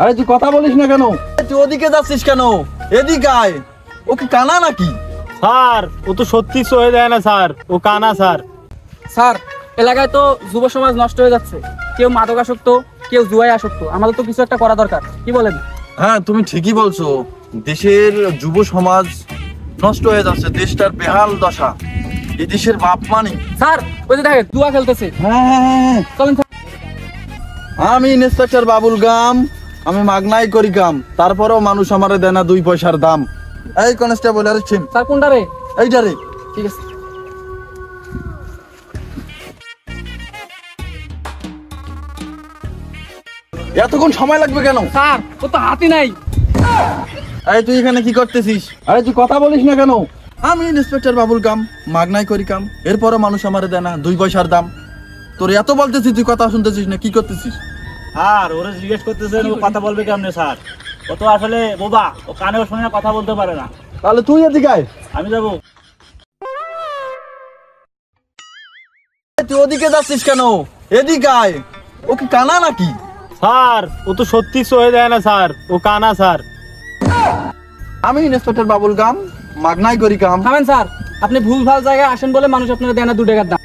আরে তুই কথা বলিস না কেন? তুই ওদিকে যাচ্ছিস কেন? এদিকে আয়। ও কি কানা নাকি? স্যার ও তো সত্যি সহে দেয় না স্যার, ও কানা স্যার। স্যার, এলাকায় তো যুব সমাজ নষ্ট হয়ে যাচ্ছে, কেউ মাদকাসক্ত, কেউ জুয়ায় আসক্ত। আমাদের তো কিছু একটা করা দরকার, কি বলেন? হ্যাঁ, তুমি ঠিকই বলছো। দেশের যুব সমাজ নষ্ট হয়ে যাচ্ছে, দেশটার বেহাল দশা। এই দেশের বাপ মানি। স্যার, ওই যে দেখেন জুয়া খেলতেছে। হ্যাঁ, চলেন স্যার। আমি ইন্সপেক্টর বাবুল গাম, আমি মাগনাই করি কাম, তারপরেও মানুষ আমারে দেয় না 2 পয়সার দাম। এই কনস্টেবল, আরে ছিম স্যার কোনটা রে? এইটা রে। ঠিক আছে। এতক্ষণ সময় লাগবে কেন? স্যার, ও তো হাতি নাই। এই তুই এখানে কি করতেছিস? আরে তুই কথা বলিস না কেন? আমি ইন্সপেক্টর বাবুল কাম, মাগনাই করি কাম, এরপরও মানুষ আমারে দেয় না 2 পয়সার দাম। তোর এত বলতেছিস, তুই কথা শুনতেছিস না, কি করতেছিস? স্যার ওরা জিজ্ঞেস করতেছেন ও কথা বলবে কেমনে স্যার, ও তো আসলে বোবা, ও কানেও শুনে না, কথা বলতে পারে না। তাহলে তুই এদিকে আয়। আমি যাবো। তুই ওদিকে যাচ্ছিস কেন? এদিকে আয়। ও কি কানা নাকি? স্যার ও তো সত্যি সহে দেয় না স্যার, ও কানা স্যার। আমি ইন্সপেক্টর বাবুল গাম, মাগনাই করি কাম। থামেন স্যার, আপনি ভুল ভাল জায়গায় আসেন বলে মানুষ আপনারা দেয় না 2 টাকার দাম।